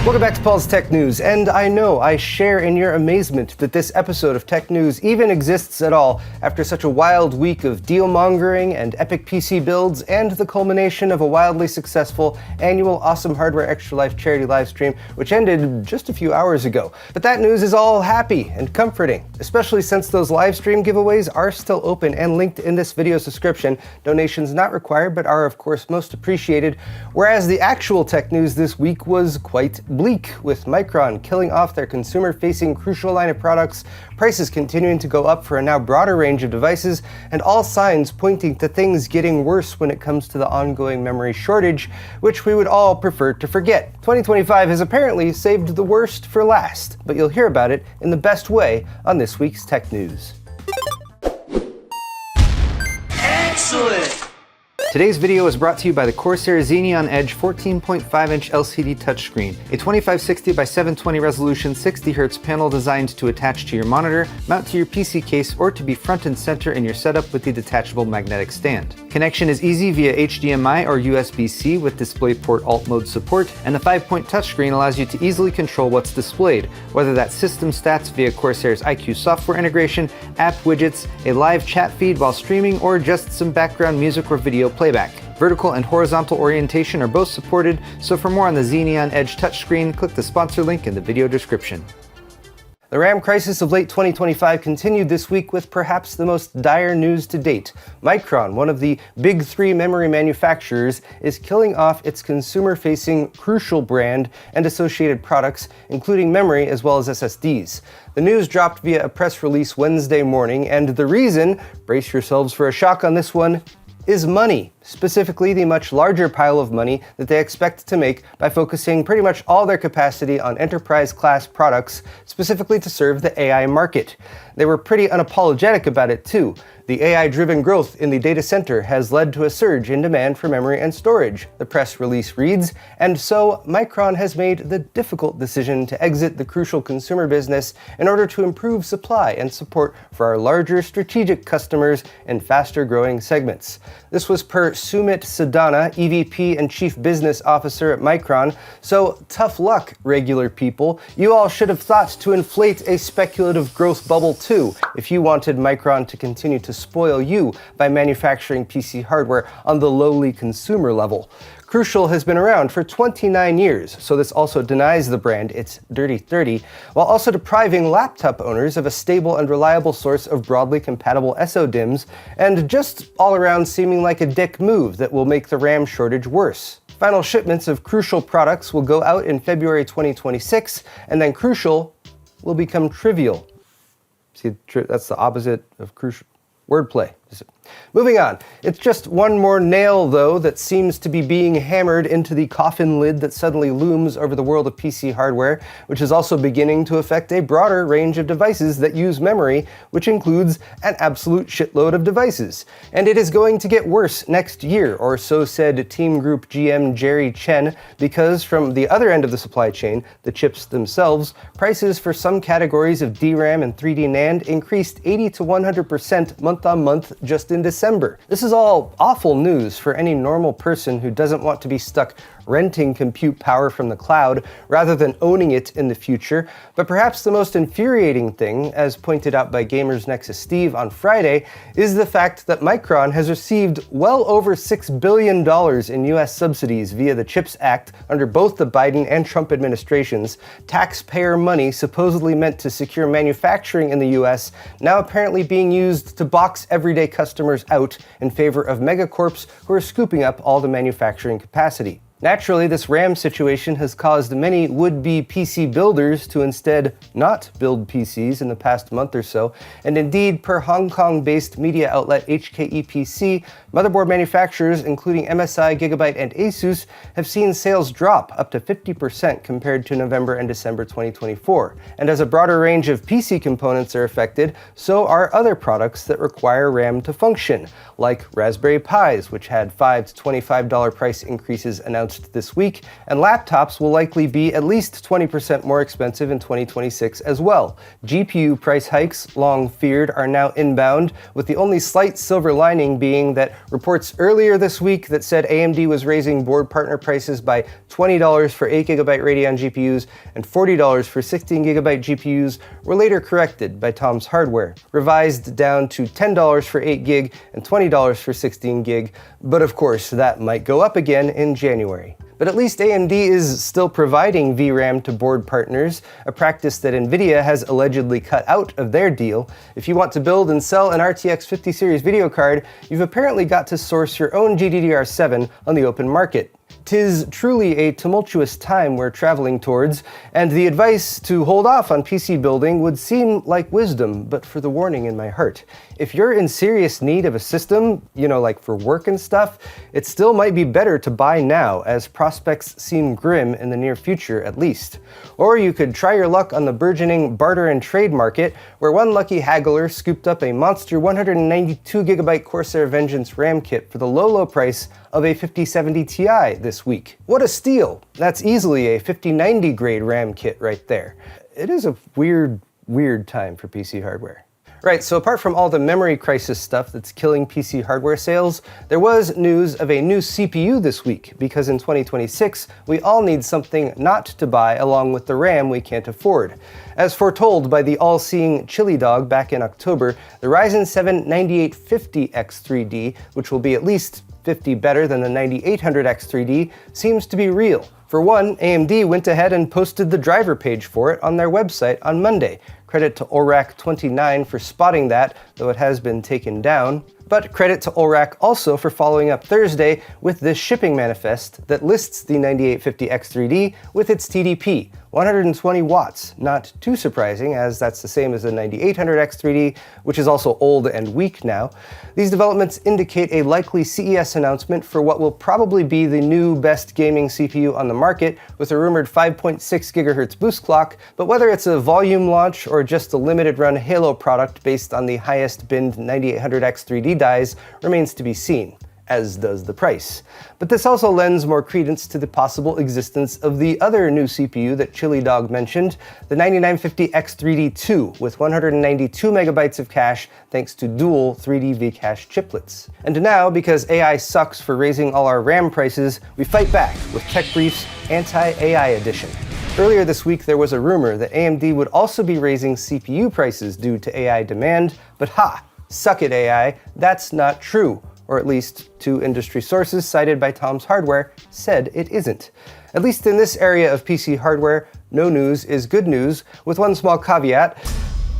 Welcome back to Paul's Tech News, and I know I share in your amazement that this episode of Tech News even exists at all after such a wild week of deal-mongering and epic PC builds and the culmination of a wildly successful annual Awesome Hardware Extra Life charity livestream, which ended just a few hours ago. But that news is all happy and comforting, especially since those livestream giveaways are still open and linked in this video's description. Donations not required, but are of course most appreciated, whereas the actual tech news this week was quite bleak, with Micron killing off their consumer-facing Crucial line of products, prices continuing to go up for a now broader range of devices, and all signs pointing to things getting worse when it comes to the ongoing memory shortage, which we would all prefer to forget. 2025 has apparently saved the worst for last, but you'll hear about it in the best way on this week's Tech News. Excellent! Today's video is brought to you by the Corsair Xeneon Edge 14.5-inch LCD touchscreen, a 2560 by 720 resolution 60Hz panel designed to attach to your monitor, mount to your PC case, or to be front and center in your setup with the detachable magnetic stand. Connection is easy via HDMI or USB-C with DisplayPort Alt mode support, and the 5-point touchscreen allows you to easily control what's displayed, whether that's system stats via Corsair's iQ software integration, app widgets, a live chat feed while streaming, or just some background music or video playback. Vertical and horizontal orientation are both supported, so for more on the Xeneon Edge touchscreen, click the sponsor link in the video description. The RAM crisis of late 2025 continued this week with perhaps the most dire news to date. Micron, one of the big three memory manufacturers, is killing off its consumer-facing Crucial brand and associated products, including memory as well as SSDs. The news dropped via a press release Wednesday morning, and the reason, brace yourselves for a shock on this one, is money. Specifically, the much larger pile of money that they expect to make by focusing pretty much all their capacity on enterprise-class products, specifically to serve the AI market. They were pretty unapologetic about it too. The AI-driven growth in the data center has led to a surge in demand for memory and storage, the press release reads, and so Micron has made the difficult decision to exit the Crucial consumer business in order to improve supply and support for our larger strategic customers in faster-growing segments. This was per Sumit Sadana, EVP and Chief Business Officer at Micron. So tough luck, regular people. You all should have thought to inflate a speculative growth bubble too, if you wanted Micron to continue to spoil you by manufacturing PC hardware on the lowly consumer level. Crucial has been around for 29 years, so this also denies the brand its dirty 30, while also depriving laptop owners of a stable and reliable source of broadly compatible SODIMMs, and just all around seeming like a dick move that will make the RAM shortage worse. Final shipments of Crucial products will go out in February 2026, and then Crucial will become trivial. See, that's the opposite of Crucial. Wordplay. Moving on. It's just one more nail, though, that seems to be being hammered into the coffin lid that suddenly looms over the world of PC hardware, which is also beginning to affect a broader range of devices that use memory, which includes an absolute shitload of devices. And it is going to get worse next year, or so said Team Group GM Jerry Chen, because from the other end of the supply chain, the chips themselves, prices for some categories of DRAM and 3D NAND increased 80 to 100% month on month just in December. This is all awful news for any normal person who doesn't want to be stuck renting compute power from the cloud rather than owning it in the future. But perhaps the most infuriating thing, as pointed out by Gamers Nexus Steve on Friday, is the fact that Micron has received well over $6 billion in US subsidies via the CHIPS Act under both the Biden and Trump administrations, taxpayer money supposedly meant to secure manufacturing in the US, now apparently being used to box everyday customers out in favor of megacorps who are scooping up all the manufacturing capacity. Naturally, this RAM situation has caused many would-be PC builders to instead not build PCs in the past month or so, and indeed, per Hong Kong-based media outlet HKEPC, motherboard manufacturers including MSI, Gigabyte, and Asus have seen sales drop up to 50% compared to November and December 2024. And as a broader range of PC components are affected, so are other products that require RAM to function, like Raspberry Pis, which had $5 to $25 price increases announced announced this week, and laptops will likely be at least 20% more expensive in 2026 as well. GPU price hikes, long feared, are now inbound, with the only slight silver lining being that reports earlier this week that said AMD was raising board partner prices by $20 for 8GB Radeon GPUs and $40 for 16GB GPUs were later corrected by Tom's Hardware, revised down to $10 for 8GB and $20 for 16GB, but of course that might go up again in January. But at least AMD is still providing VRAM to board partners, a practice that Nvidia has allegedly cut out of their deal. If you want to build and sell an RTX 50 series video card, you've apparently got to source your own GDDR7 on the open market. 'Tis truly a tumultuous time we're traveling towards, and the advice to hold off on PC building would seem like wisdom, but for the warning in my heart. If you're in serious need of a system, like for work and stuff, it still might be better to buy now, as prospects seem grim in the near future at least. Or you could try your luck on the burgeoning barter and trade market, where one lucky haggler scooped up a monster 192GB Corsair Vengeance RAM kit for the low price of a 5070 Ti this week. What a steal! That's easily a 5090 grade RAM kit right there. It is a weird time for PC hardware. Right, so apart from all the memory crisis stuff that's killing PC hardware sales, there was news of a new CPU this week, because in 2026, we all need something not to buy along with the RAM we can't afford. As foretold by the all-seeing Chili Dog back in October, the Ryzen 7 9850X3D, which will be at least 50 better than the 9800X3D, seems to be real. For one, AMD went ahead and posted the driver page for it on their website on Monday. Credit to Olrak29 for spotting that, though it has been taken down. But credit to Olrak also for following up Thursday with this shipping manifest that lists the 9850X3D with its TDP, 120 watts. Not too surprising, as that's the same as the 9800X3D, which is also old and weak now. These developments indicate a likely CES announcement for what will probably be the new best gaming CPU on the market, with a rumored 5.6 GHz boost clock, but whether it's a volume launch or just a limited run Halo product based on the highest binned 9800X3D dies remains to be seen, as does the price. But this also lends more credence to the possible existence of the other new CPU that Chili Dog mentioned, the 9950X3D2, with 192 megabytes of cache thanks to dual 3D V-cache chiplets. And now, because AI sucks for raising all our RAM prices, we fight back with Tech Brief's Anti-AI Edition. Earlier this week, there was a rumor that AMD would also be raising CPU prices due to AI demand, but suck it AI, that's not true. Or at least two industry sources cited by Tom's Hardware said it isn't. At least in this area of PC hardware, no news is good news, with one small caveat: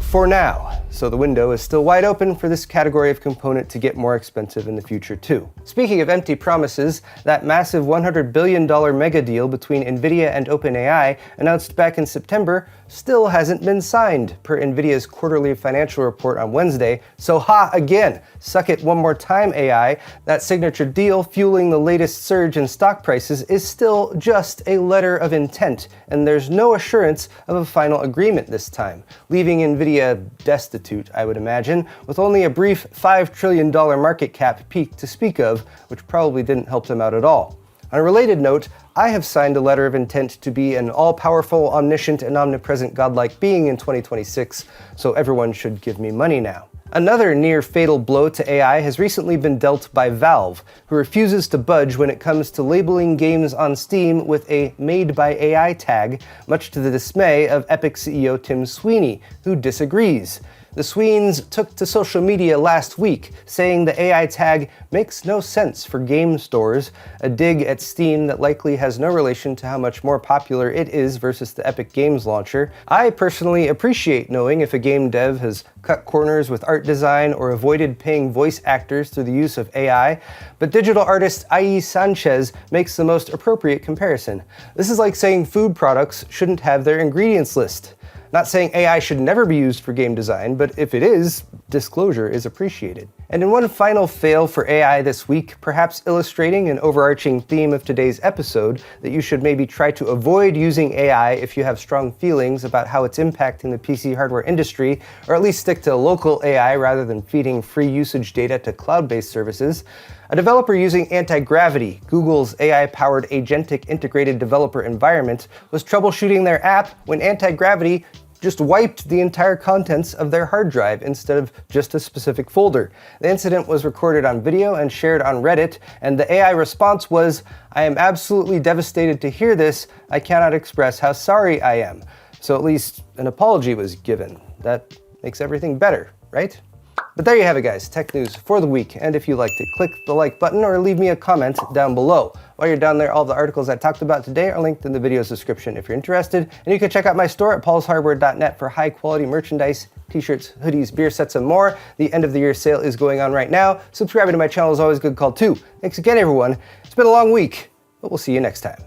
for now. So the window is still wide open for this category of component to get more expensive in the future too. Speaking of empty promises, that massive $100 billion mega deal between Nvidia and OpenAI, announced back in September, still hasn't been signed, per Nvidia's quarterly financial report on Wednesday. So again, suck it one more time AI. That signature deal fueling the latest surge in stock prices is still just a letter of intent, and there's no assurance of a final agreement this time, leaving Nvidia destitute, I would imagine, with only a brief $5 trillion market cap peak to speak of, which probably didn't help them out at all. On a related note, I have signed a letter of intent to be an all-powerful, omniscient, and omnipresent godlike being in 2026, so everyone should give me money now. Another near-fatal blow to AI has recently been dealt by Valve, who refuses to budge when it comes to labeling games on Steam with a Made by AI tag, much to the dismay of Epic CEO Tim Sweeney, who disagrees. The Sweens took to social media last week, saying the AI tag makes no sense for game stores, a dig at Steam that likely has no relation to how much more popular it is versus the Epic Games launcher. I personally appreciate knowing if a game dev has cut corners with art design or avoided paying voice actors through the use of AI, but digital artist I.E. Sanchez makes the most appropriate comparison. This is like saying food products shouldn't have their ingredients list. Not saying AI should never be used for game design, but if it is, disclosure is appreciated. And in one final fail for AI this week, perhaps illustrating an overarching theme of today's episode, that you should maybe try to avoid using AI if you have strong feelings about how it's impacting the PC hardware industry, or at least stick to local AI rather than feeding free usage data to cloud-based services, A developer using Anti-Gravity, Google's AI-powered agentic integrated developer environment, was troubleshooting their app when Anti-Gravity just wiped the entire contents of their hard drive instead of just a specific folder. The incident was recorded on video and shared on Reddit, and the AI response was, "I am absolutely devastated to hear this. I cannot express how sorry I am." So at least an apology was given. That makes everything better, right? But there you have it, guys, tech news for the week. And if you liked it, click the like button or leave me a comment down below. While you're down there, all the articles I talked about today are linked in the video's description if you're interested. And you can check out my store at paulshardware.net for high quality merchandise, t-shirts, hoodies, beer sets, and more. The end of the year sale is going on right now. Subscribing to my channel is always a good call too. Thanks again, everyone. It's been a long week, but we'll see you next time.